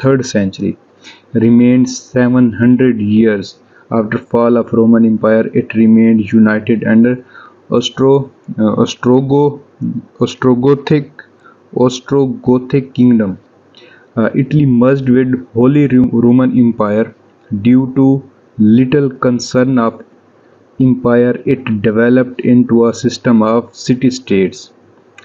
3rd century, remained 700 years after fall of Roman Empire. It remained united under Ostrogothic kingdom. Italy merged with Holy Roman Empire. Due to little concern of empire, it developed into a system of city-states.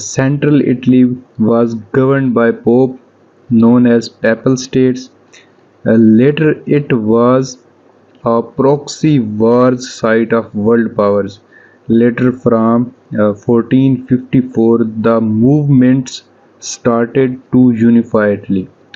Central Italy was governed by Pope, known as Papal States. Later it was a proxy wars site of world powers. Later from 1454 the movements started to unify Italy.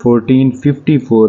1454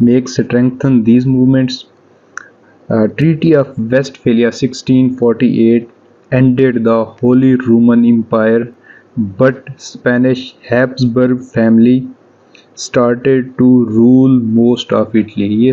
make strengthen these movements. Treaty of Westphalia 1648 ended the Holy Roman Empire, but Spanish Habsburg family started to rule most of Italy.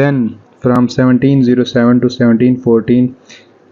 Then from 1707 to 1714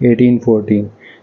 1814.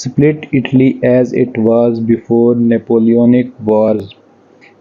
split Italy as it was before Napoleonic wars.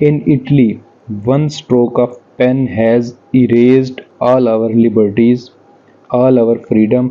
In Italy, one stroke of pen has erased all our liberties, all our freedom